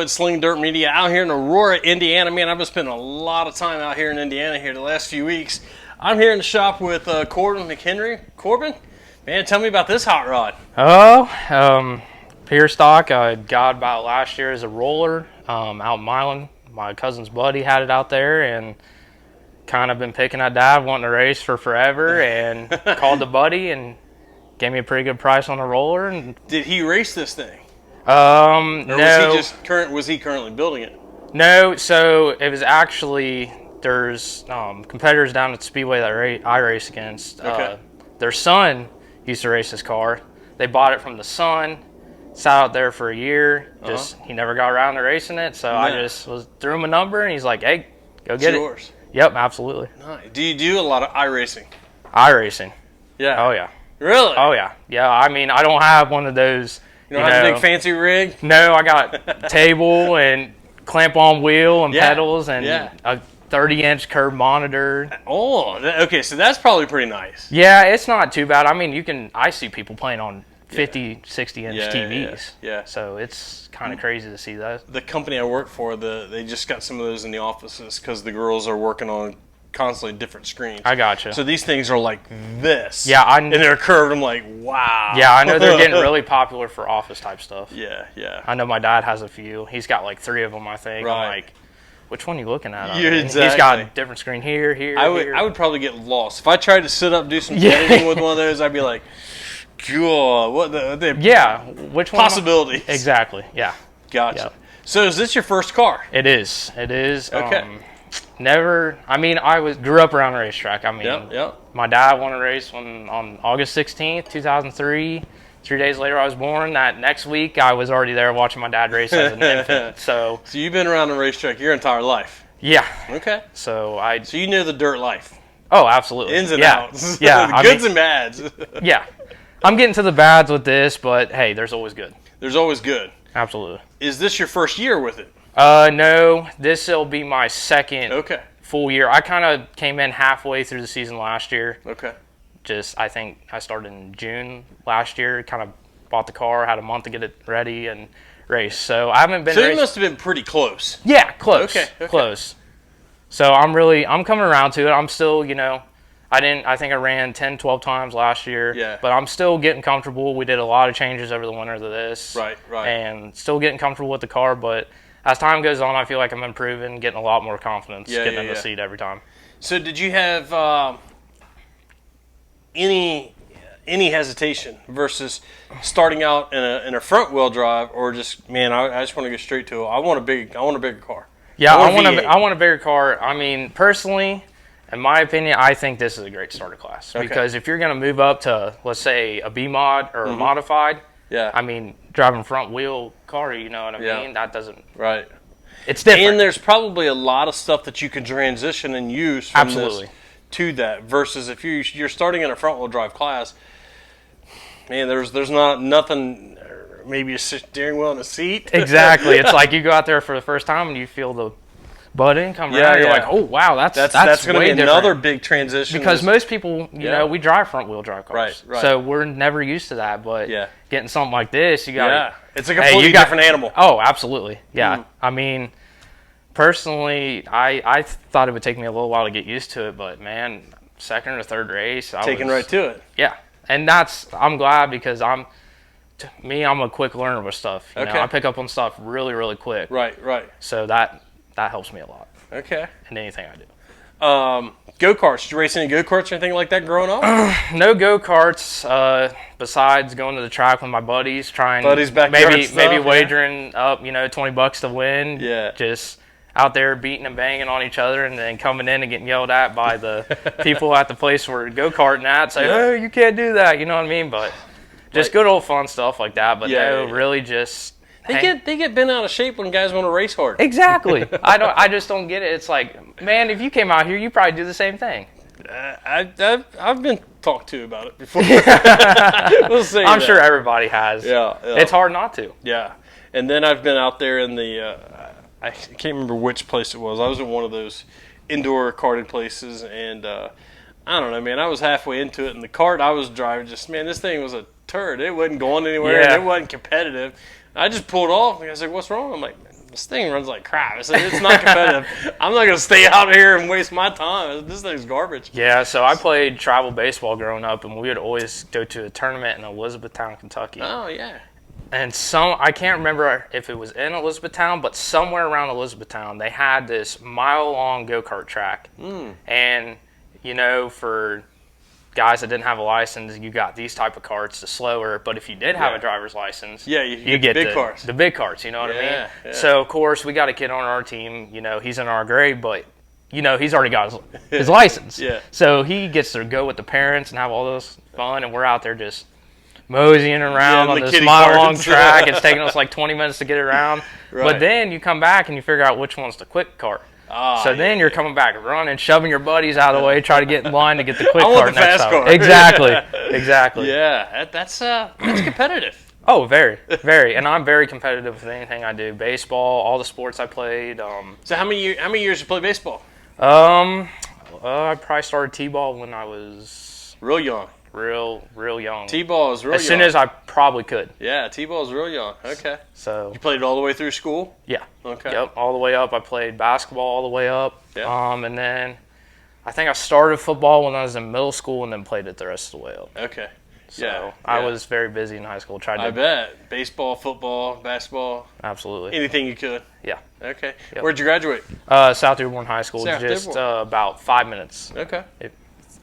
with Sling Dirt Media out here in Aurora, Indiana. Man, I've been spending a lot of time out here in Indiana here the last few weeks. I'm here in the shop with Corbin McHenry. Corbin, man, tell me about this hot rod. Pure stock. I got about last year as a roller out in Milan. My cousin's buddy had it out there and kind of been picking at dad, wanting to race for forever, and called the buddy and gave me a pretty good price on the roller. And did he race this thing? Or no. Was he currently building it? No, so it was actually, there's competitors down at the Speedway that I race against. Okay. Their son used to race this car. They bought it from the son, sat out there for a year. He never got around to racing it, so I just threw him a number, and he's like, "Hey, go get it." Yours. Yep, absolutely. Nice. Do you do a lot of iRacing? iRacing. Yeah. Oh yeah. Really? Oh yeah. Yeah. I mean, I don't have one of those. You don't have a big fancy rig? No, I got table and clamp-on wheel and pedals and a 30-inch curved monitor. Oh, okay, so that's probably pretty nice. Yeah, it's not too bad. I mean, I see people playing on 50, 60-inch TVs. Yeah. So it's kind of crazy to see that. The company I work for, they just got some of those in the offices because the girls are working on constantly different screens. I gotcha. So these things are like this. Yeah, and they're curved. I'm like, wow. Yeah, I know they're getting really popular for office type stuff. Yeah. I know my dad has a few. He's got like 3 of them, I think. Right. I'm like, which one are you looking at? Yeah, exactly. He's got a different screen here. I would probably get lost if I tried to sit up and do some editing with one of those. I'd be like, God, what the which possibilities? Exactly. Yeah. Gotcha. Yep. So is this your first car? It is. Okay. I grew up around a racetrack. I mean, my dad won a race on August 16th, 2003. 3 days later, I was born. That next week, I was already there watching my dad race as an infant. So you've been around the racetrack your entire life? Yeah. Okay. So you know the dirt life? Oh, absolutely. Ins and outs. Yeah. The goods and bads. Yeah. I'm getting to the bads with this, but hey, there's always good. There's always good. Absolutely. Is this your first year with it? No. This will be my second full year. I kind of came in halfway through the season last year. Okay. I think I started in June last year, kind of bought the car, had a month to get it ready and race. So I haven't been So you must have been pretty close. Yeah, close. Okay. Close. So I'm coming around to it. I'm still, I think I ran 10, 12 times last year. Yeah. But I'm still getting comfortable. We did a lot of changes over the winter to this. Right. And still getting comfortable with the car, but as time goes on, I feel like I'm improving, getting a lot more confidence, getting in the seat every time. So did you have any hesitation versus starting out in a front wheel drive, or just, man, I just want to go straight to it. I want a bigger car. Yeah, I want a bigger car. I mean, personally, in my opinion, I think this is a great starter class because if you're going to move up to, let's say, a B mod or a modified, I mean, driving front wheel car, you know what I mean? That doesn't It's different. And there's probably a lot of stuff that you can transition and use from this to that versus if you're starting in a front wheel drive class, man, there's nothing, maybe a steering wheel and a seat. Exactly. It's like you go out there for the first time and you feel the butt in come around. You're like, oh wow, that's going to be another big transition. Because most people, you know, we drive front wheel drive cars, right. So we're never used to that. But getting something like this, you got it's a completely different animal. Oh, absolutely, yeah. I mean, personally, I thought it would take me a little while to get used to it, but man, second or third race, I was right to it. Yeah, and I'm glad because I'm a quick learner with stuff. You know, I pick up on stuff really, really quick. Right. So that helps me a lot. Okay. In anything I do. Go-karts. Did you race any go-karts or anything like that growing up? No go-karts, besides going to the track with my buddies, maybe wagering up, $20 to win. Yeah. Just out there beating and banging on each other and then coming in and getting yelled at by the people at the place we're go-karting at, say, oh, you can't do that, you know what I mean? But just good old fun stuff like that. But really just... They get bent out of shape when guys want to race hard. Exactly. I just don't get it. It's like, man, if you came out here, you probably do the same thing. I've been talked to about it before. We'll say I'm sure everybody has. Yeah. It's hard not to. Yeah. And then I've been out there in the I can't remember which place it was. I was in one of those indoor karting places, and I don't know, man. I was halfway into it, and the kart I was driving, this thing was a turd. It wasn't going anywhere. And it wasn't competitive. I just pulled off, and I was like, what's wrong? I'm like, this thing runs like crap. I said, it's not competitive. I'm not going to stay out here and waste my time. This thing's garbage. Yeah, so I played travel baseball growing up, and we would always go to a tournament in Elizabethtown, Kentucky. Oh, yeah. And I can't remember if it was in Elizabethtown, but somewhere around Elizabethtown, they had this mile-long go-kart track. And, for guys that didn't have a license, you got these type of carts, the slower. But if you did have a driver's license, you get the big carts. The big carts, you know what I mean? Yeah. So, of course, we got a kid on our team. He's in our grade, but, he's already got his license. So he gets to go with the parents and have all this fun, and we're out there just moseying around on this mile-long track. It's taking us like 20 minutes to get around. But then you come back and you figure out which one's the quick cart. Then you're coming back running, shoving your buddies out of the way, try to get in line to get the quick cart next time. Exactly. Yeah, that's competitive. Oh, very, very. And I'm very competitive with anything I do. Baseball, all the sports I played. So how many years you play baseball? I probably started T-ball when I was real young. Real young. T-ball is real young. As soon as I probably could. Yeah, T-ball is real young. Okay. So you played it all the way through school? Yeah. Okay. Yep, all the way up. I played basketball all the way up. Yeah. And then I think I started football when I was in middle school and then played it the rest of the way up. Okay. So I was very busy in high school. I bet. Baseball, football, basketball. Absolutely. Anything you could. Yeah. Okay. Yep. Where'd you graduate? South Dearborn High School. South just Dearborn. About 5 minutes. Okay.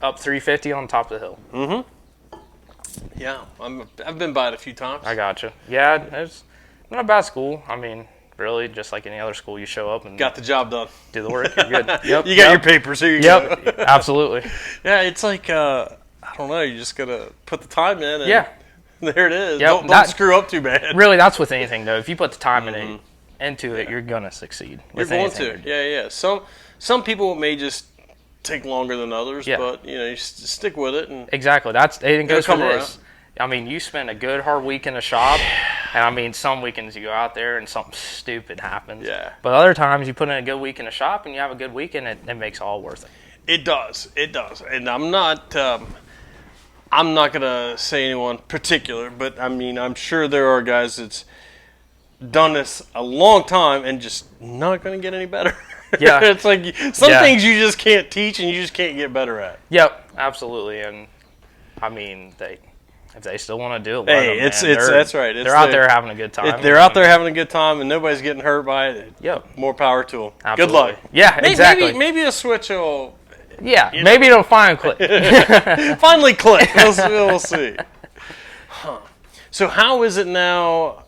Up 350 on top of the hill. Mm-hmm. Yeah, I've been by it a few times. I gotcha. Yeah, it's not a bad school. I mean, really, just like any other school, you show up and got the job done. Do the work. You're good. Yep. You got your papers. Here you go. Absolutely. Yeah, it's like I don't know. You just gotta put the time in. And there it is. Yep. Don't screw up too bad. Really, that's with anything though. If you put the time into it, you're gonna succeed. You're going to. Yeah. Some people may just take longer than others, but you stick with it. And exactly. It goes for this. I mean, you spend a good hard week in the shop, and I mean, some weekends you go out there and something stupid happens. Yeah. But other times you put in a good week in the shop and you have a good weekend, it makes it all worth it. It does. And I'm not gonna say anyone particular, but I mean, I'm sure there are guys that's done this a long time and just not gonna get any better. Yeah. It's like some things you just can't teach and you just can't get better at. Yep, absolutely. And I mean, if they still want to do it, that's right. They're out there having a good time. If they're out there having a good time and nobody's getting hurt by it, more power to them. Absolutely. Good luck. Yeah, exactly. Maybe a switch will. Yeah, maybe it'll finally click. Finally click. We'll see. Huh. So how is it now?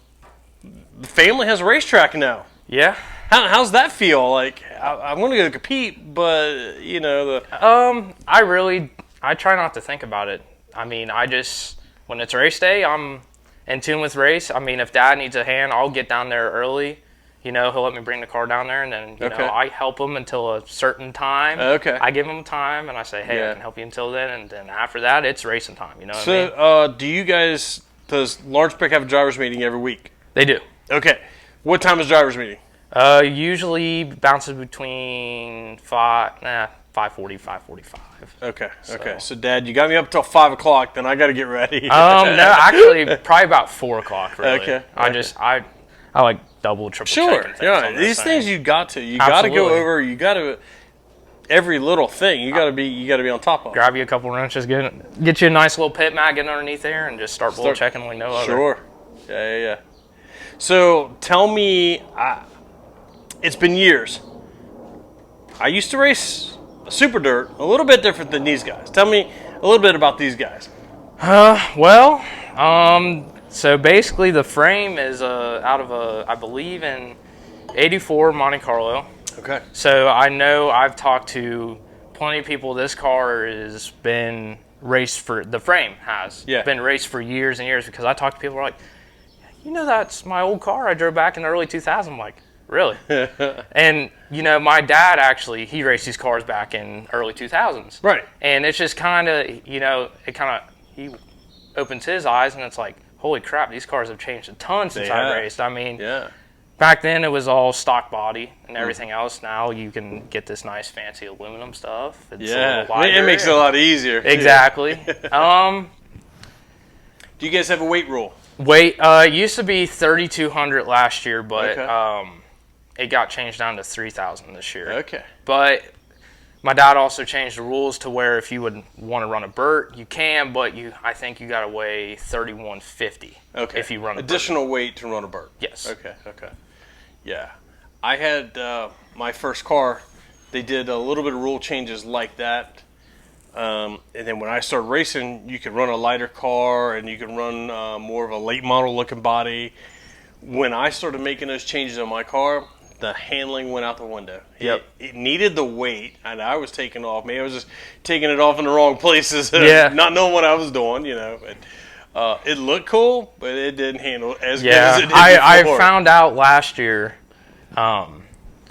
The family has a racetrack now. Yeah. How's that feel? Like I'm going to go compete, but I try not to think about it. I mean, when it's race day, I'm in tune with race. I mean, if Dad needs a hand, I'll get down there early. He'll let me bring the car down there, and then I help him until a certain time. Okay. I give him time, and I say, hey, I can help you until then, and then after that, it's racing time. You know what I mean? Does Lawrenceburg have a driver's meeting every week? They do. Okay. What time is driver's meeting? Usually bounces between 5:40, 5:45. Okay. So, Dad, you got me up till 5 o'clock. Then I got to get ready. No, actually, probably about 4 o'clock. Really. Okay. I like double, triple. Sure. Yeah. These things you got to go over. You got to every little thing. You got to be on top of. Grab you a couple wrenches, get you a nice little pit mat, get underneath there, and just start bull checking like no other. Sure. Yeah. So tell me, it's been years. I used to race Super Dirt, a little bit different than these guys. Tell me a little bit about these guys. So basically the frame is out of I believe in 84 Monte Carlo. Okay. So I know I've talked to plenty of people. This car has been raced for, the frame has been raced for years and years, because I talk to people who are like, that's my old car I drove back in the early 2000s. I'm like, really? And, my dad actually, he raced these cars back in early 2000s. Right. And it's just kind of, he opens his eyes and it's like, holy crap, these cars have changed a ton since I raced. I mean, back then it was all stock body and everything else. Now you can get this nice fancy aluminum stuff. It's a little lighter. It makes it a lot easier. Exactly. Do you guys have a weight rule? It used to be 3,200 last year, but it got changed down to 3,000 this year. Okay. But my dad also changed the rules to where if you would want to run a BERT, you can, but I think you got to weigh 3,150. Okay. If you run additional weight to run a BERT. Yes. Okay. Yeah. I had my first car. They did a little bit of rule changes like that. And then when I started racing, you could run a lighter car and you could run more of a late model looking body. When I started making those changes on my car, the handling went out the window. Yep. It needed the weight, and I was taking off. Maybe I was just taking it off in the wrong places, not knowing what I was doing, it looked cool, but it didn't handle as good as it did before. I found out last year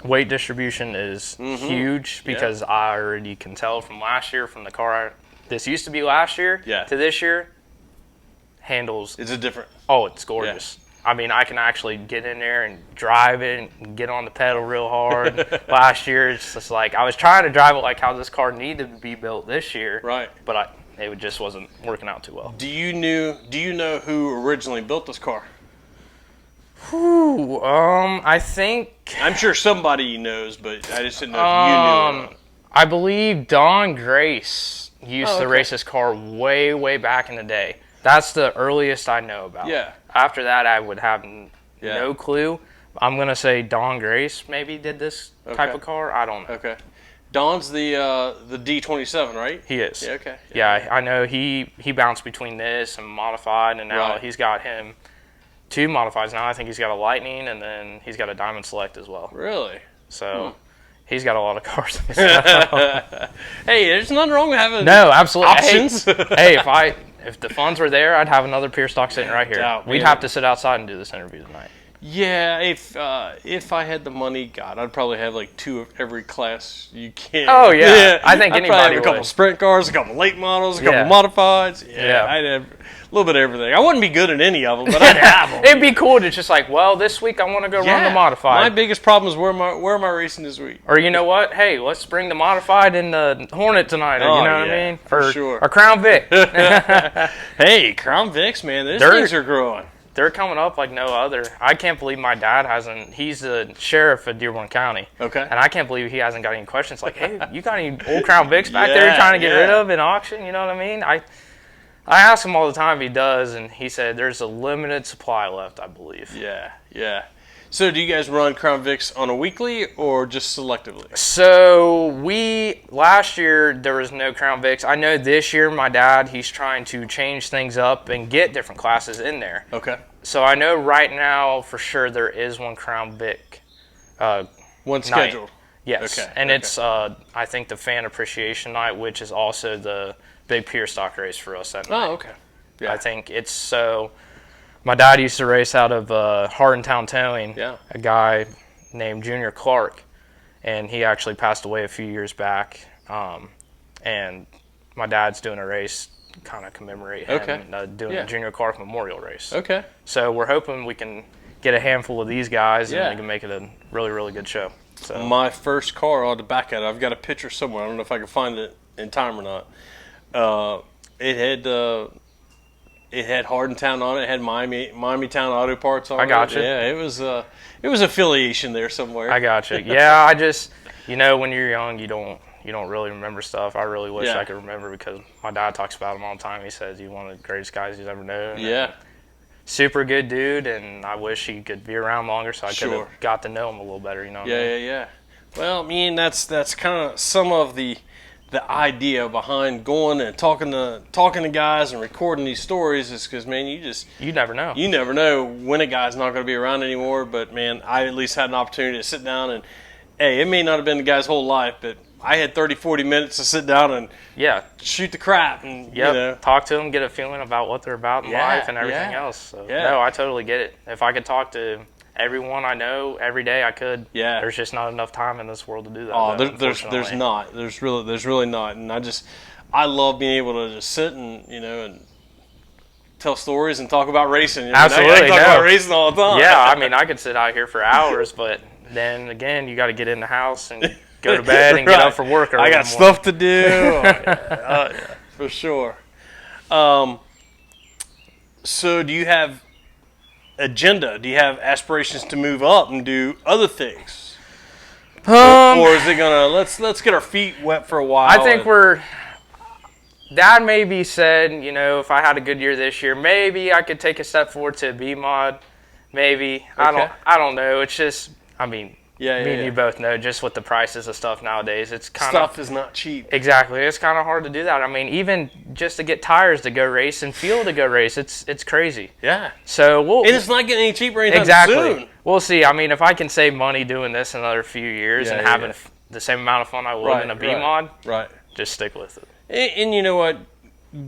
weight distribution is huge because I already can tell from last year, from the car this used to be last year to this year, handles. Is it different? Oh, it's gorgeous. Yeah. I mean, I can actually get in there and drive it and get on the pedal real hard. Last year, it's just like I was trying to drive it like how this car needed to be built this year. Right. But it just wasn't working out too well. Do you know who originally built this car? I think I'm sure somebody knows, but I just didn't know if you knew or not. I believe Don Grace used to race this car way, way back in the day. That's the earliest I know about. Yeah. After that, I would have no clue. I'm going to say Don Grace maybe did this type of car. I don't know. Okay. Don's the D27, right? He is. Yeah, okay. Yeah, I know he bounced between this and modified, and now he's got him 2 modifieds. Now I think he's got a Lightning, and then he's got a Diamond Select as well. Really? So he's got a lot of cars. Hey, there's nothing wrong with having options. Hey, if the funds were there, I'd have another pure stock sitting right here. We'd have to sit outside and do this interview tonight. Yeah, if I had the money, God, I'd probably have like 2 of every class you can. Oh yeah, I think I'd anybody have a couple sprint cars, a couple late models, a couple modifieds. Yeah, I'd have a little bit of everything. I wouldn't be good at any of them, but I'd have them. It'd be cool to just like, well, this week I want to go run the modified. My biggest problem is where am I racing this week? Or you know what? Hey, let's bring the modified in the Hornet tonight. Or, you know what I mean? For sure. Or Crown Vic. Hey, Crown Vics, man, those things are growing. They're coming up like no other. I can't believe my dad hasn't. He's the sheriff of Dearborn County. Okay. And I can't believe he hasn't got any questions like, hey, you got any old Crown Vics back there you're trying to get rid of in auction? You know what I mean? I ask him all the time if he does, and he said there's a limited supply left, I believe. Yeah. So do you guys run Crown Vics on a weekly or just selectively? So last year there was no Crown Vics. I know this year my dad, he's trying to change things up and get different classes in there. Okay. So I know right now for sure there is one Crown Vic. One scheduled. Yes. Okay. And it's I think the fan appreciation night, which is also the big pure stock race for us that night. Oh, okay. Yeah. I think it's so. My dad used to race out of Hardentown Towing, a guy named Junior Clark, and he actually passed away a few years back. And my dad's doing a race kind of commemorate him, doing a Junior Clark Memorial race. Okay. So we're hoping we can get a handful of these guys and we can make it a really, really good show. So my first car, on the back at it, I've got a picture somewhere. I don't know if I can find it in time or not. It had Hardentown on it. It had Miami Town Auto Parts on it. I got you. Yeah, it was affiliation there somewhere. I got you. Yeah, I just when you're young, you don't really remember stuff. I really wish I could remember because my dad talks about him all the time. He says he's one of the greatest guys he's ever known. Yeah. Super good dude, and I wish he could be around longer so I could have got to know him a little better. You know. Yeah. Well, I mean that's kind of some of the idea behind going and talking to guys and recording these stories is because, man, you never know. You never know when a guy's not going to be around anymore. But man, I at least had an opportunity to sit down and, hey, it may not have been the guy's whole life, but I had 30, 40 minutes to sit down and shoot the crap and talk to them, get a feeling about what they're about in life and everything else. So, no, I totally get it. If I could talk to everyone I know every day, I could. Yeah. There's just not enough time in this world to do that. Oh, there's not. There's really not. And I love being able to just sit and and tell stories and talk about racing. Absolutely. I talk about racing all the time. Yeah, I mean, I could sit out here for hours, but then again, you got to get in the house and go to bed and get up for work. I got stuff to do. For sure. So do you have agenda? Do you have aspirations to move up and do other things? Or is it gonna let's get our feet wet for a while? I think Dad maybe said, if I had a good year this year, maybe I could take a step forward to a B mod. Maybe. Okay. I don't know. It's just, me and you both know, just with the prices of stuff nowadays, it's kind of... Stuff is not cheap. Exactly. It's kind of hard to do that. Even just to get tires to go race and fuel to go race, it's crazy. Yeah. So and it's not getting any cheaper anytime soon. We'll see. If I can save money doing this another few years and having the same amount of fun I would in a B mod, just stick with it. And you know what?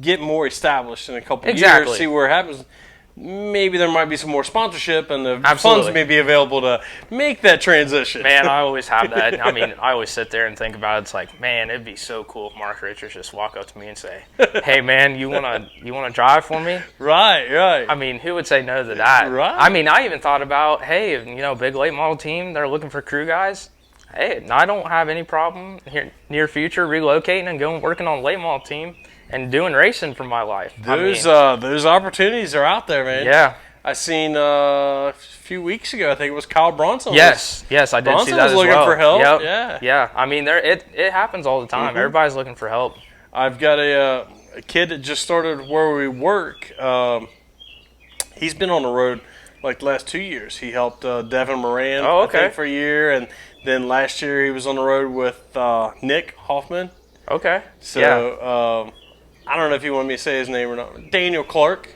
Get more established in a couple of years, see where it happens. Maybe there might be some more sponsorship and the funds may be available to make that transition. Man, I always have that. I always sit there and think about it. It's like, man, it'd be so cool if Mark Richards just walk up to me and say, "Hey, man, you wanna drive for me?" Right. Who would say no to that? Right. I even thought about, hey, big late model team, they're looking for crew guys. Hey, I don't have any problem here near future relocating and going working on the late model team and doing racing for my life. Those opportunities are out there, man. Yeah. I seen a few weeks ago, I think it was Kyle Bronson. Yes, I did see that as well. Bronson was looking for help. Yep. Yeah. It happens all the time. Mm-hmm. Everybody's looking for help. I've got a kid that just started where we work. He's been on the road like the last 2 years. He helped Devin Moran, I think, for a year, and then last year he was on the road with Nick Hoffman. Okay. So I don't know if you want me to say his name or not. Daniel Clark.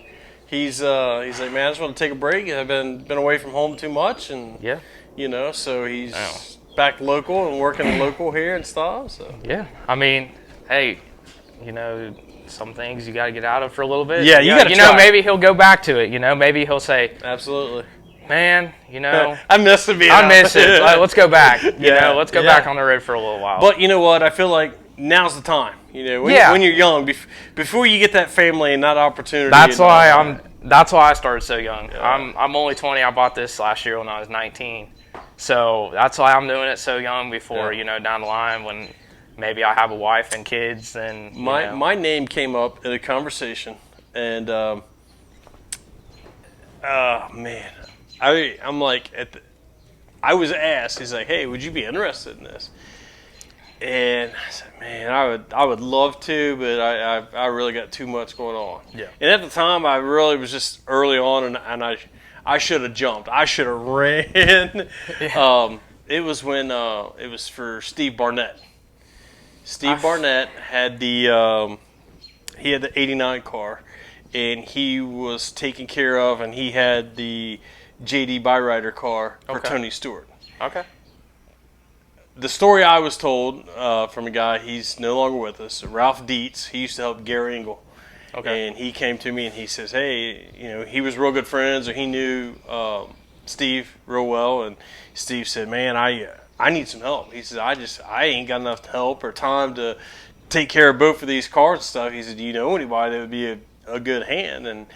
He's like, man, I just want to take a break. I've been away from home too much, and so he's back local and working local here and stuff. So hey, some things you got to get out of for a little bit. Yeah, you got to try. Maybe he'll go back to it. Maybe he'll say, absolutely, man, I miss it. I miss it. Let's go back. Let's go back on the road for a little while. But you know what? I feel like now's the time. When you're young, before you get that family and that opportunity. That's why I started so young. Yeah. I'm only 20. I bought this last year when I was 19. So that's why I'm doing it so young before down the line when maybe I have a wife and kids. And my name came up in a conversation, and man, I'm like I was asked. He's like, hey, would you be interested in this? And I said, man, I would love to, but I really got too much going on. Yeah. And at the time, I really was just early on, and I should have jumped. I should have ran. Yeah. It was when it was for Steve Barnett. Steve Barnett had the 89 car, and he was taken care of, and he had the JD Byrider car for Tony Stewart. Okay. The story I was told from a guy, he's no longer with us, Ralph Dietz. He used to help Gary Engel. Okay. And he came to me and he says, hey, he was real good friends, or he knew Steve real well. And Steve said, man, I need some help. He says, I ain't got enough help or time to take care of both of these cars and stuff. He said, do you know anybody that would be a good hand? And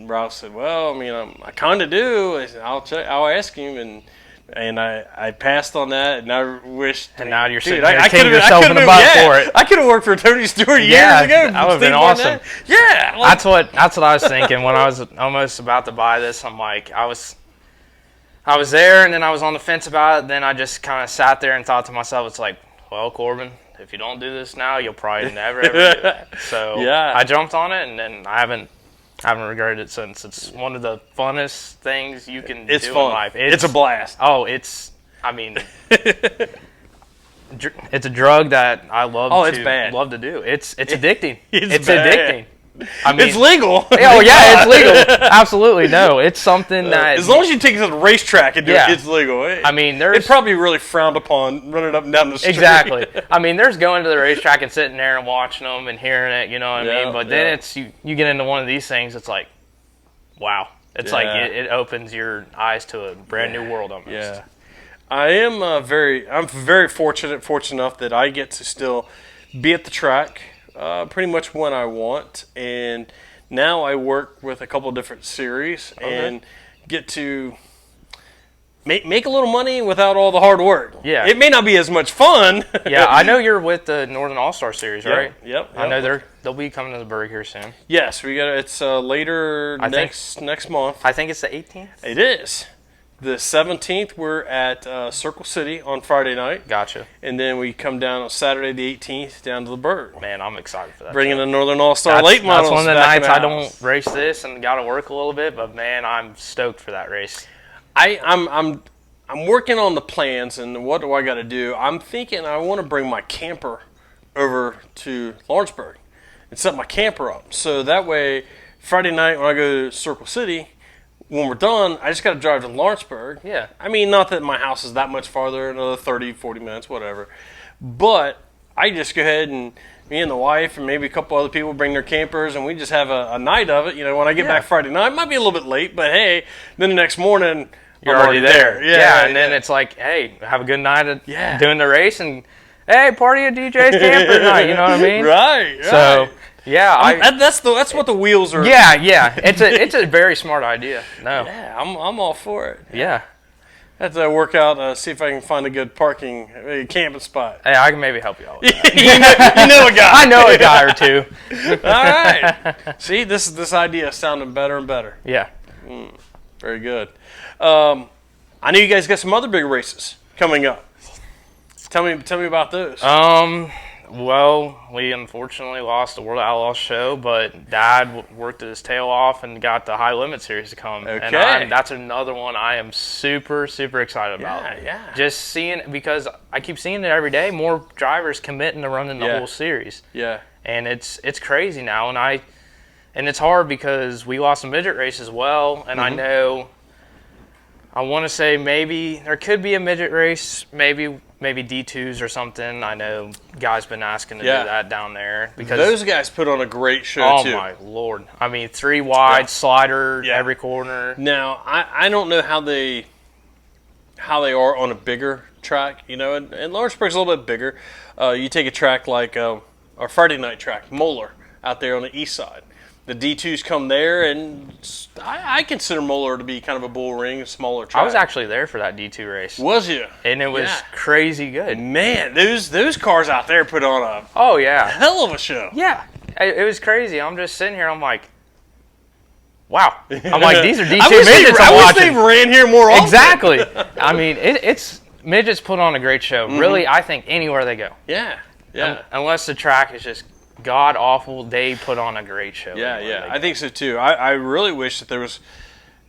Ralph said, well, I kind of do. I said, I'll ask him. And I passed on that, and I wished. And now you're sitting there kicking yourself in the butt for it. I could have worked for Tony Stewart years ago. That would have been awesome. Yeah, that's what I was thinking when I was almost about to buy this. I'm like, I was there, and then I was on the fence about it. Then I just kind of sat there and thought to myself, it's like, well, Corbin, if you don't do this now, you'll probably never ever do it. So I jumped on it, and then I haven't regretted it since. It's one of the funnest things you can do in life. It's a blast. Oh, it's a drug that I love to do. It's addicting. It's addicting. It's legal. Oh yeah, it's legal. Absolutely, no. It's something that as long as you take it to the racetrack and do it, it's legal. It's probably really frowned upon running up and down the street. Exactly. There's going to the racetrack and sitting there and watching them and hearing it. You know what I mean? But then it's you get into one of these things. It's like, wow. It's like it opens your eyes to a brand new world almost. Yeah. I'm very fortunate enough that I get to still be at the track. Pretty much when I want, and now I work with a couple different series and get to make a little money without all the hard work. Yeah. It may not be as much fun. Yeah, I know you're with the Northern All-Star Series, right? Yep. I know they'll be coming to the Berg here soon. Yes, it's later next month. I think it's the 18th. It is. The 17th, we're at Circle City on Friday night. Gotcha. And then we come down on Saturday the 18th down to the Berg. Man, I'm excited for that. Bringing the Northern All-Star late models. That's one of the back nights I don't race this and got to work a little bit, but man, I'm stoked for that race. I'm working on the plans, and what do I got to do? I'm thinking I want to bring my camper over to Lawrenceburg and set my camper up. So that way, Friday night when I go to Circle City, when we're done, I just got to drive to Lawrenceburg. Yeah. I mean, not that my house is that much farther, another 30, 40 minutes, whatever. But I just go ahead and me and the wife and maybe a couple other people bring their campers, and we just have a night of it. You know, when I get back Friday night, it might be a little bit late, but hey, then the next morning, you're already there. Yeah, and then it's like, hey, have a good night of doing the race, and hey, party at DJ's camper night. You know what I mean? Right. So. Yeah, that's what the wheels are. Yeah, it's a very smart idea. No, yeah, I'm all for it. Yeah, I have to work out, see if I can find a good camping spot. Hey, I can maybe help you out with that. you know a guy. I know a guy or two. All right. See, this idea is sounding better and better. Yeah. Very good. I know you guys got some other big races coming up. Tell me about those. Well, we unfortunately lost the World Outlaws show, but Dad worked his tail off and got the High Limit Series to come. Okay. And that's another one I am super, super excited about. Yeah. Just seeing, because I keep seeing it every day, more drivers committing to running the whole series. Yeah. And it's crazy now, and it's hard because we lost a midget race as well, and I want to say maybe there could be a midget race, maybe D2s or something. I know guys been asking to do that down there because those guys put on a great show too. Oh my Lord! I mean, 3 wide slider every corner. Now I don't know how they are on a bigger track, you know, and Lawrenceburg's a little bit bigger. You take a track like our Friday night track, Moeller, out there on the east side. The D2s come there, and I consider Moeller to be kind of a bull ring, a smaller track. I was actually there for that D2 race. Was you? And it was crazy good. Man, those cars out there put on a hell of a show. Yeah, it was crazy. I'm just sitting here, I'm like, wow. I'm like, these are D2 midgets I'm watching. I wish they ran here more often. Exactly. I mean, it's midgets put on a great show. Really, I think anywhere they go. Yeah. Unless the track is just god awful, they put on a great show. Yeah. I think so too. I really wish that there was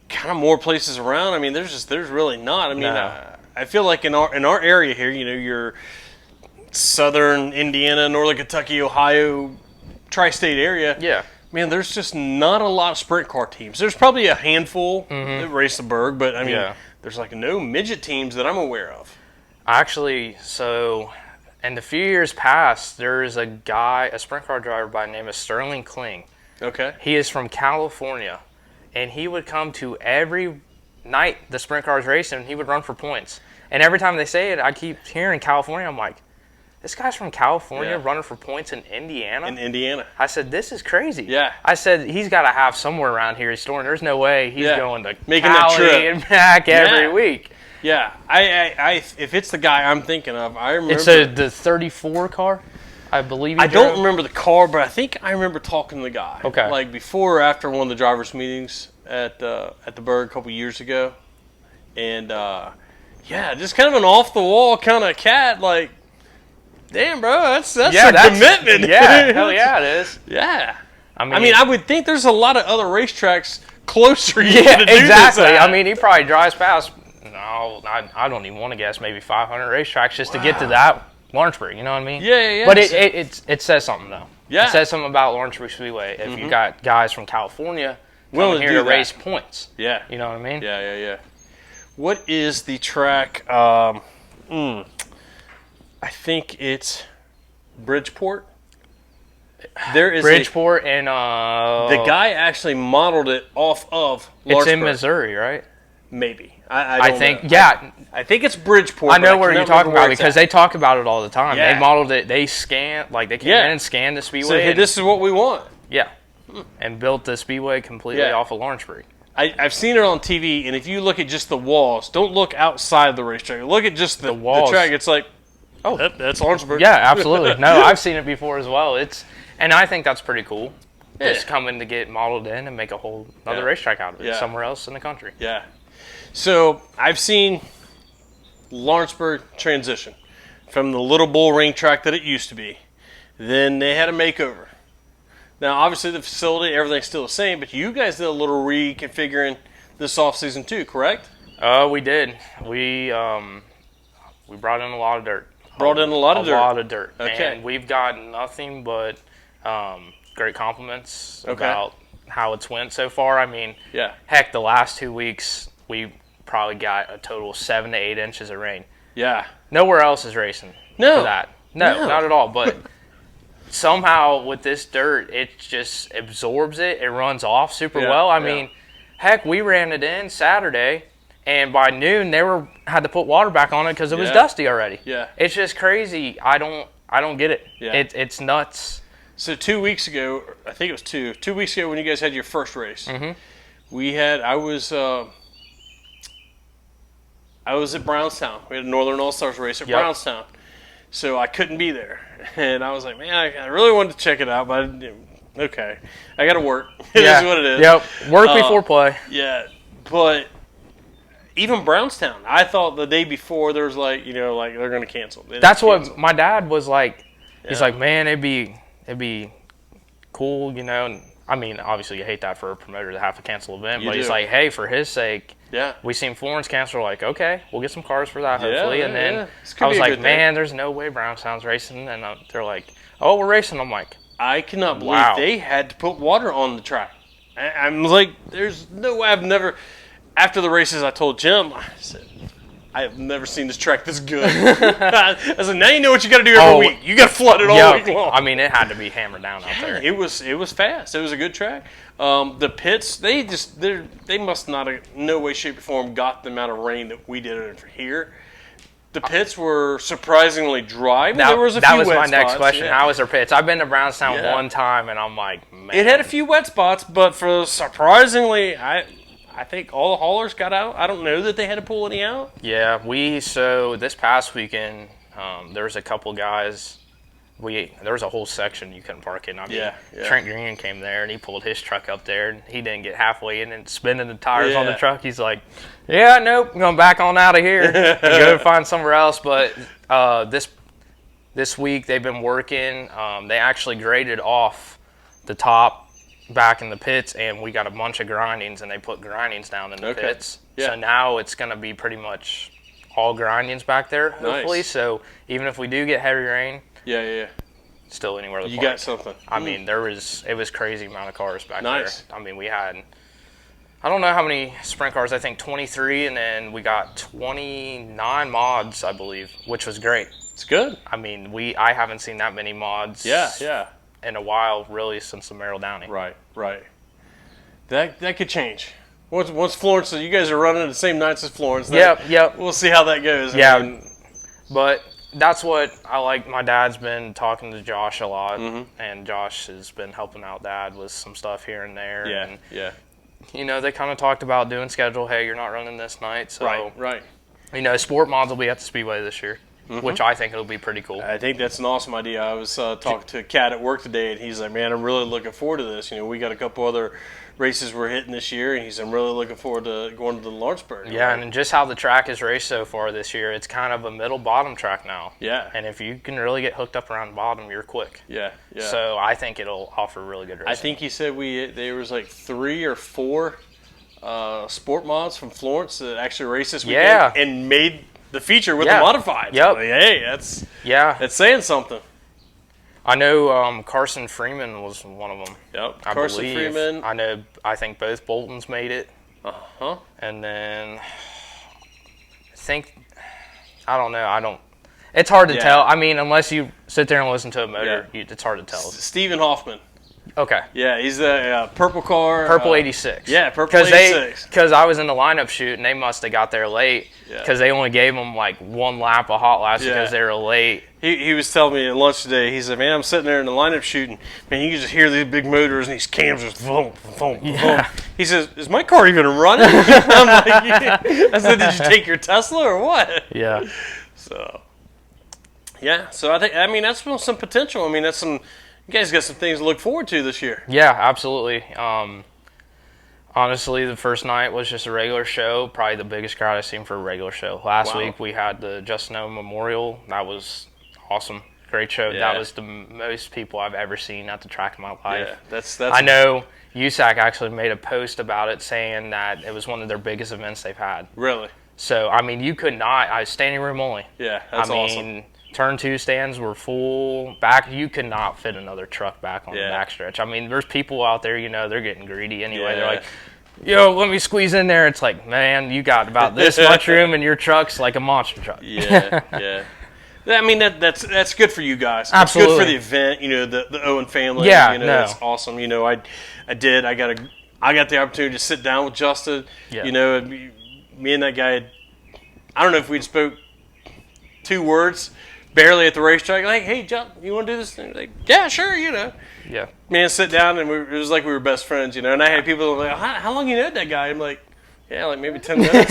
kind of more places around. I mean, there's really not. I mean, I feel like in our area here, you know, your southern Indiana, northern Kentucky, Ohio, tri-state area. Yeah. Man, there's just not a lot of sprint car teams. There's probably a handful that race the Berg, but I mean, there's like no midget teams that I'm aware of. Actually, so in the few years past, there is a sprint car driver by the name of Sterling Kling. Okay. He is from California, and he would come to every night the sprint cars racing, and he would run for points. And every time they say it, I keep hearing California. I'm like, this guy's from California running for points in Indiana? In Indiana. I said, this is crazy. Yeah. I said, he's got to have somewhere around here he's storing. There's no way he's going to making that trip and back every week. Yeah, I if it's the guy I'm thinking of, I remember. It's the 34 car, I believe. I don't remember the car, but I think I remember talking to the guy. Okay. Like before or after one of the drivers' meetings at the Berg a couple years ago, and just kind of an off the wall kind of cat. Like, damn, bro, that's a commitment. Yeah, hell yeah, it is. Yeah. I mean, I would think there's a lot of other racetracks closer. To do exactly. This I mean, he probably drives past. No, I don't even want to guess. Maybe 500 racetracks just to get to that Lawrenceburg. You know what I mean? Yeah. But it says something though. Yeah. It says something about Lawrenceburg Speedway. If you got guys from California coming here to race points. Yeah. You know what I mean? Yeah. What is the track? I think it's Bridgeport. There is Bridgeport and the guy actually modeled it off of Lawrenceburg. It's in Missouri, right? Maybe. I think know. Yeah. I think it's Bridgeport. I know where you're talking about because they talk about it all the time. Yeah. They modeled it. They scanned, like they came in and scanned the speedway. So hey, this is what we want. Yeah. And built the speedway completely off of Lawrenceburg. I've seen it on TV, and if you look at just the walls, don't look outside the racetrack. Look at just the walls. The track. It's like, that's Lawrenceburg. Yeah, absolutely. No, I've seen it before as well. And I think that's pretty cool. Yeah. Just coming to get modeled in and make a whole other racetrack out of it somewhere else in the country. Yeah. So I've seen Lawrenceburg transition from the little bull ring track that it used to be. Then they had a makeover. Now, obviously, the facility, everything's still the same, but you guys did a little reconfiguring this offseason too, correct? We did. We brought in a lot of dirt. A lot of dirt. Okay. And we've gotten nothing but great compliments about how it's went so far. I mean, heck, the last 2 weeks, we probably got a total of 7 to 8 inches of rain. Yeah. Nowhere else is racing for that. No, not at all. But somehow with this dirt, it just absorbs it. It runs off super well. I mean, heck, we ran it in Saturday, and by noon they had to put water back on it because it was dusty already. Yeah, it's just crazy. I don't get it. Yeah. It's nuts. So 2 weeks ago, I think it was 2 weeks ago when you guys had your first race, I was at Brownstown. We had a Northern All-Stars race at Brownstown. So I couldn't be there. And I was like, man, I really wanted to check it out, but I got to work. It is what it is. Yep, work before play. Yeah, but even Brownstown, I thought the day before there was like they're going to cancel. That's what my dad was like. He's like, man, it'd be cool, And I mean, obviously you hate that for a promoter to have to cancel an event, but he's like, hey, for his sake, we seen Florence cancel. We're like, okay, we'll get some cars for that hopefully. And then I was like, man, there's no way Brownstown's racing. And they're like, oh, we're racing. I'm like, I cannot believe they had to put water on the track. I'm like, there's no way. I've never. After the races, I told Jim, I said, I have never seen this track this good. I said, now you know what you got to do every week. You got to flood it all week long. I mean, it had to be hammered down out there. It was fast. It was a good track. The pits, they must not have, no way, shape, or form, got the amount of rain that we did over here. The pits were surprisingly dry. But there was a few wet spots. That was my next question. How was their pits? I've been to Brownstown one time, and I'm like, man. It had a few wet spots, but for surprisingly, I think all the haulers got out. I don't know that they had to pull any out. Yeah, so this past weekend, there was a couple guys. There was a whole section you couldn't park in. I mean, Trent Green came there, and he pulled his truck up there, and he didn't get halfway in and spinning the tires on the truck. He's like, nope, I'm going back on out of here and go find somewhere else. But this week they've been working. They actually graded off the top back in the pits, and we got a bunch of grindings, and they put grindings down in the pits. So now it's going to be pretty much all grindings back there, hopefully. Nice. So even if we do get heavy rain, still anywhere to park. You got something. I mean, it was crazy amount of cars back there. I mean, we had, I don't know how many sprint cars, I think 23, and then we got 29 mods, I believe, which was great. It's good. I mean, I haven't seen that many mods. In a while, really, since the Merrill Downey. Right. That could change. Once Florence, you guys are running the same nights as Florence. Yep. We'll see how that goes. Yeah, but that's what I like. My dad's been talking to Josh a lot, and Josh has been helping out Dad with some stuff here and there. They kind of talked about doing schedule. Hey, you're not running this night, so right. Sport mods will be at the Speedway this year. Which I think it'll be pretty cool. I think that's an awesome idea. I was talking to Kat at work today, and he's like, man, I'm really looking forward to this. We got a couple other races we're hitting this year, and I'm really looking forward to going to the Lawrenceburg. Yeah, and just how the track is raced so far this year, it's kind of a middle-bottom track now. Yeah. And if you can really get hooked up around the bottom, you're quick. Yeah. So I think it'll offer really good racing. I think he said there was like 3 or 4 sport mods from Florence that actually raced this weekend and made the feature with the modified. Yep. Like, hey, that's saying something. I know Carson Freeman was one of them. Yep. Carson Freeman. I think both Boltons made it. And then I don't know. It's hard to tell. I mean, unless you sit there and listen to a motor, it's hard to tell. Stephen Hoffman. Okay. Yeah, he's a purple car. Purple 86. Yeah, purple 86. Because I was in the lineup shoot, and they must have got there late because they only gave them like one lap of hot laps because they were late. He was telling me at lunch today, he said, man, I'm sitting there in the lineup shooting, man, you can just hear these big motors and these cams just boom, boom, boom. He says, is my car even running? I'm like, yeah. I said, did you take your Tesla or what? Yeah. So, yeah. So, I mean, that's some potential. I mean, that's some, you guys got some things to look forward to this year. Yeah, absolutely. Honestly, the first night was just a regular show, probably the biggest crowd I've seen for a regular show. Last week we had the Just Know Memorial. That was awesome. Great show. Yeah. That was the most people I've ever seen at the track in my life. Yeah, that's I know USAC actually made a post about it saying that it was one of their biggest events they've had. Really? So, I mean, you could not, standing room only. Yeah, that's awesome. I mean, turn 2 stands were full. Back, you could not fit another truck back on the backstretch. I mean, there's people out there, they're getting greedy anyway. They're like, yo, let me squeeze in there. It's like, man, you got about this much room and your truck's like a monster truck. Yeah. I mean, that's good for you guys. Absolutely. It's good for the event, the Owen family. Yeah, It's awesome. I got the opportunity to sit down with Justin. Yeah. Me and that guy, I don't know if we'd spoke 2 words barely at the racetrack. Like, hey, Justin, you want to do this thing? Like, yeah, sure, Yeah. Man, sit down, and it was like we were best friends, And I had people like, how long you know that guy? I'm like, yeah, like maybe 10 minutes.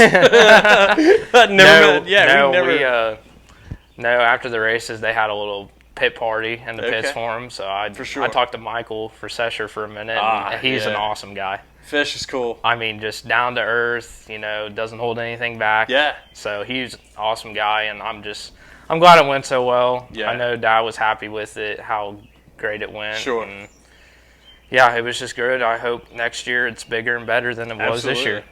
No, after the races, they had a little pit party in the pits for him. So I talked to Michael for Sesher for a minute, and he's an awesome guy. Fish is cool. I mean, just down to earth, doesn't hold anything back. Yeah. So he's an awesome guy, and I'm glad it went so well. Yeah. I know Dad was happy with it, how great it went. Sure. And yeah, it was just good. I hope next year it's bigger and better than it was this year.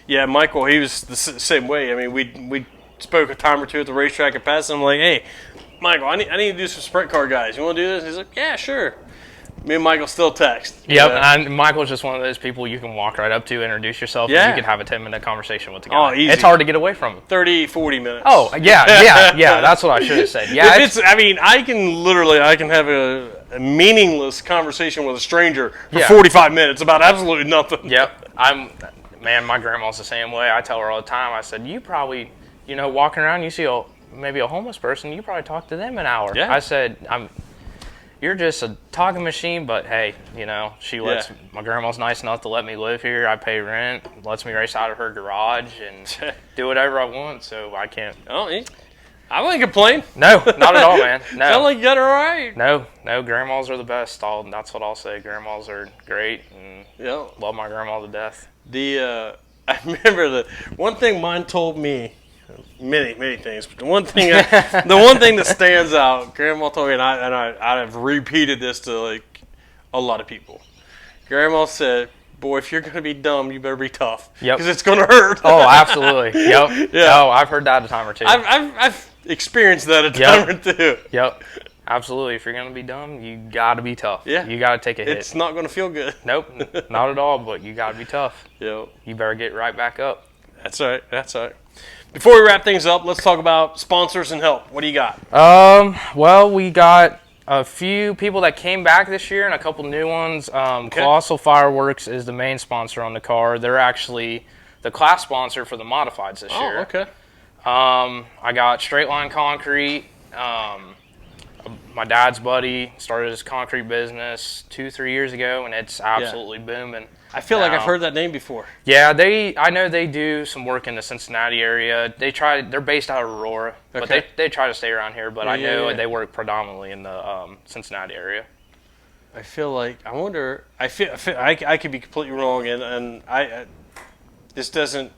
Yeah, Michael, he was the same way. I mean, we spoke a time or two at the racetrack and passed. I'm like, hey, Michael, I need to do some sprint car guys. You want to do this? He's like, yeah, sure. Me and Michael still text. Yep, and Michael's just one of those people you can walk right up to, introduce yourself, and you can have a 10-minute conversation with the guy. Oh, easy. It's hard to get away from him. 30, 40 minutes. Oh, yeah, that's what I should have said. Yeah, I can have a meaningless conversation with a stranger for 45 minutes about absolutely nothing. Yep. My grandma's the same way. I tell her all the time, I said, you probably, walking around, you see maybe a homeless person, you probably talk to them an hour. Yeah. I said, you're just a talking machine, but hey, she lets, my grandma's nice enough to let me live here. I pay rent, lets me race out of her garage and do whatever I want, so I can't. Oh, I wouldn't complain. No, not at all, man. No. Sound like you got it right. No, grandmas are the best. That's what I'll say. Grandmas are great, and love my grandma to death. I remember the one thing mine told me, many things, but the one thing that stands out, Grandma told me, and I've repeated this to like a lot of people. Grandma said, boy, if you're going to be dumb, you better be tough. Yep. Because it's going to hurt. Oh, absolutely. Yep. Yeah. Oh, I've heard that a time or two. I've experienced that a time or two. Yep. Absolutely. If you're going to be dumb, you got to be tough. Yeah. You got to take a hit. It's not going to feel good. Nope. Not at all, but you got to be tough. Yep. You better get right back up. That's all right. Before we wrap things up, let's talk about sponsors and help. What do you got? Well, we got a few people that came back this year and a couple new ones. Colossal Fireworks is the main sponsor on the car. They're actually the class sponsor for the modifieds this year. Oh, okay. I got Straight Line Concrete. My dad's buddy started his concrete business 2-3 years ago, and it's absolutely booming. I feel like I've heard that name before. Yeah, I know they do some work in the Cincinnati area. They're based out of Aurora, but they try to stay around here. But I know they work predominantly in the Cincinnati area. I feel like I could be completely wrong, and this doesn't.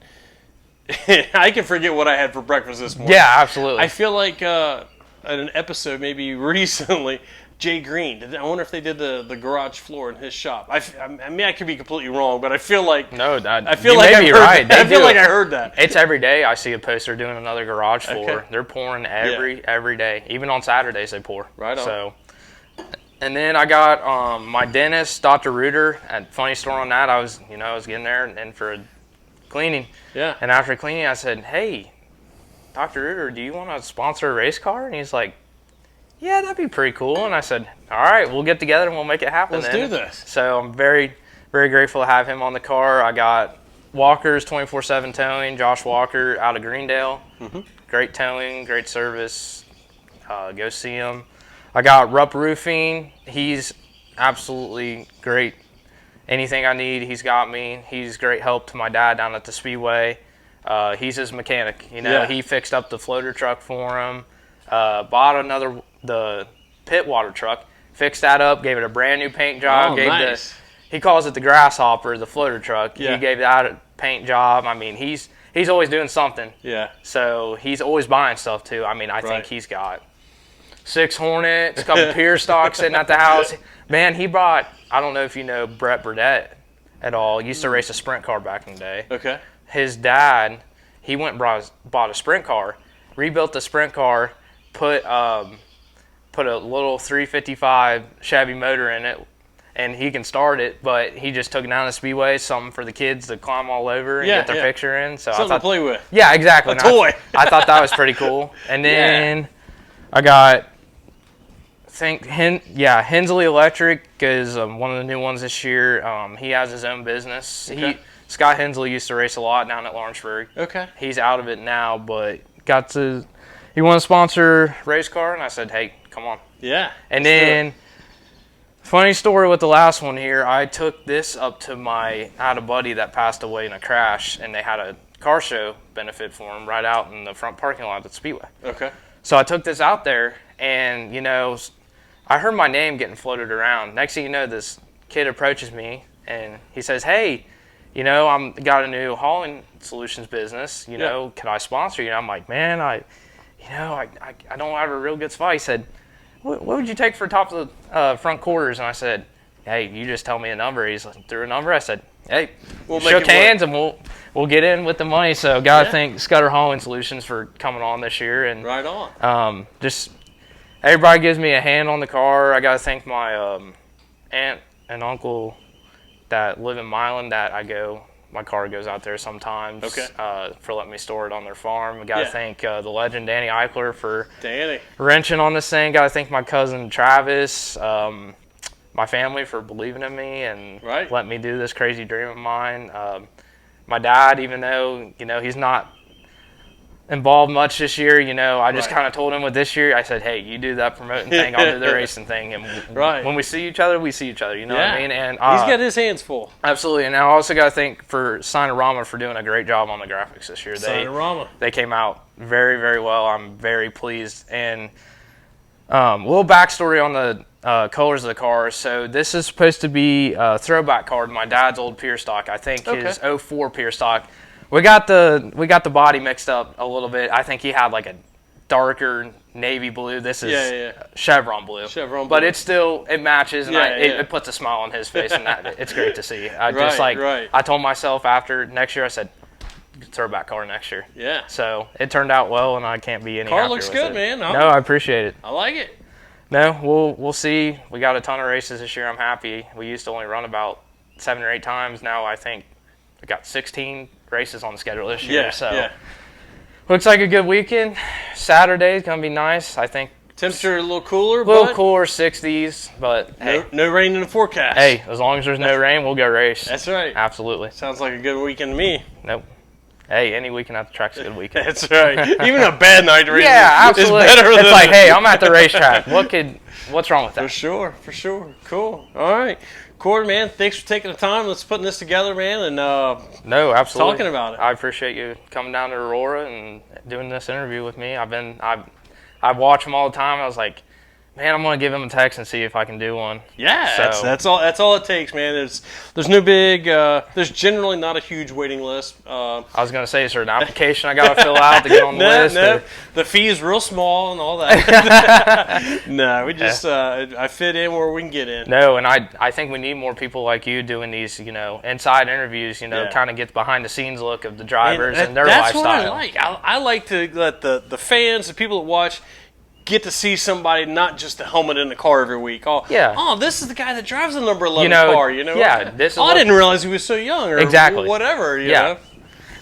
I can forget what I had for breakfast this morning. Yeah, absolutely. I feel like in an episode maybe recently, Jay Green. I wonder if they did the garage floor in his shop. I mean, I could be completely wrong, but I feel like I feel like I heard that. It's every day I see a poster doing another garage floor. Okay. They're pouring every day, even on Saturdays they pour. Right on. So, and then I got my dentist, Dr. Reuter. At funny story on that, I was getting there and for a cleaning. Yeah. And after cleaning, I said, "Hey, Dr. Reuter, do you want to sponsor a race car?" And he's like, yeah, that'd be pretty cool. And I said, all right, we'll get together and we'll make it happen. Let's do this. So I'm very, very grateful to have him on the car. I got Walker's 24/7 Towing, Josh Walker out of Greendale. Great towing, great service. Go see him. I got Rupp Roofing. He's absolutely great. Anything I need, he's got me. He's great help to my dad down at the Speedway. He's his mechanic. He fixed up the floater truck for him. Bought the pit water truck, fixed that up, gave it a brand new paint job. Nice. He calls it the grasshopper, the floater truck. Yeah. He gave that a paint job. I mean, he's always doing something. Yeah. So he's always buying stuff too. I mean, I think he's got 6 Hornets, a couple Pier stocks sitting at the house. Man, he brought, I don't know if you know Brett Burdett at all. He used to race a sprint car back in the day. Okay. His dad, he went and bought a sprint car, rebuilt the sprint car, put a little 355 Chevy motor in it, and he can start it, but he just took it down to Speedway, something for the kids to climb all over and get their picture in. So something to play with. Yeah, exactly. A toy. I thought that was pretty cool. And then I got, Hensley Electric is one of the new ones this year. He has his own business. Okay. Scott Hensley used to race a lot down at Lawrenceburg. Okay. He's out of it now, but he wanted to sponsor race car, and I said, hey, come on. Yeah. And then, funny story with the last one here, I took this up to I had a buddy that passed away in a crash, and they had a car show benefit for him right out in the front parking lot at Speedway. Okay. So I took this out there, and, I heard my name getting floated around. Next thing you know, this kid approaches me, and he says, hey, I'm got a new hauling solutions business. Can I sponsor you? I'm like, man, I don't have a real good spot. He said, what would you take for top of the front quarters? And I said, hey, you just tell me a number. He's like, threw a number. I said, hey, we'll shook hands and we'll get in with the money. So gotta thank Scudder Hauling Solutions for coming on this year. And right on. Just everybody gives me a hand on the car. I gotta thank my aunt and uncle that live in Milan that my car goes out there sometimes for letting me store it on their farm. We got to thank the legend Danny Eichler for wrenching on this thing. Got to thank my cousin Travis, my family for believing in me and letting me do this crazy dream of mine. My dad, even though he's not involved much this year, I just kind of told him with this year, I said, hey, you do that promoting thing, I'll do the racing thing, and when we see each other, we see each other, you know what I mean? And he's got his hands full. Absolutely, and I also got to thank for Sinorama for doing a great job on the graphics this year. They came out very, very well. I'm very pleased. And a little backstory on the colors of the car. So this is supposed to be a throwback car to my dad's old Pier stock. I think his 04 Pier stock. We got the body mixed up a little bit. I think he had like a darker navy blue. This is chevron blue. But it matches, and it puts a smile on his face, and it's great to see. I told myself after next year, I said, throwback car next year. Yeah. So it turned out well, and I can't be any happier. Car looks good, man. No, I appreciate it. I like it. No, we'll see. We got a ton of races this year. I'm happy. We used to only run about 7 or 8 times. Now I think we got 16 races on the schedule this year. Looks like a good weekend. Saturday's gonna be nice. I think temperature a little cooler. Cooler, 60s, but no rain in the forecast. Hey, as long as there's no rain, we'll go race. That's right. Absolutely. Sounds like a good weekend to me. Nope. Hey, any weekend at the track's a good weekend. That's right. Even a bad night race absolutely. is better than it's like, hey, I'm at the racetrack. What's wrong with that? For sure. Cool. All right. Corbin, man, thanks for taking the time. Let's putting this together, man, and no, absolutely talking about it. I appreciate you coming down to Aurora and doing this interview with me. I watch them all the time. I was like, man, I'm gonna give him a text and see if I can do one. Yeah, that's all it takes, man. There's no big. There's generally not a huge waiting list. I was gonna say, is there an application I gotta fill out to get on the list? No, the fee is real small and all that. No, we just I fit in where we can get in. No, and I think we need more people like you doing these, inside interviews. Kind of get behind the scenes look of the drivers and their lifestyle. That's what I like. I like to let the fans, the people that watch, get to see somebody, not just the helmet in the car every week. Oh, this is the guy that drives the number 11 car. Yeah, this is I didn't realize he was so young. Or exactly. Whatever. You know?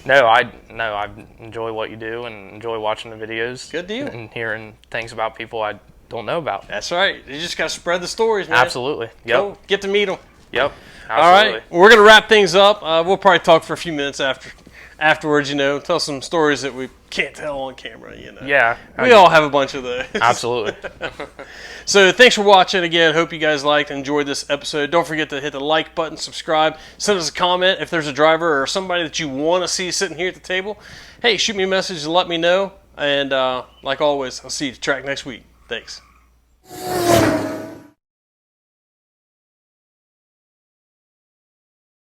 No, I enjoy what you do and enjoy watching the videos. Good deal. And hearing things about people I don't know about. That's right. You just got to spread the stories, man. Absolutely. Yep. Cool. Get to meet them. Yep. Absolutely. All right. We're going to wrap things up. We'll probably talk for a few minutes afterwards, tell some stories that we can't tell on camera, Yeah. We all have a bunch of those. Absolutely. So thanks for watching again. Hope you guys liked and enjoyed this episode. Don't forget to hit the like button, subscribe, send us a comment if there's a driver or somebody that you want to see sitting here at the table. Hey, shoot me a message and let me know. And like always, I'll see you at the track next week. Thanks.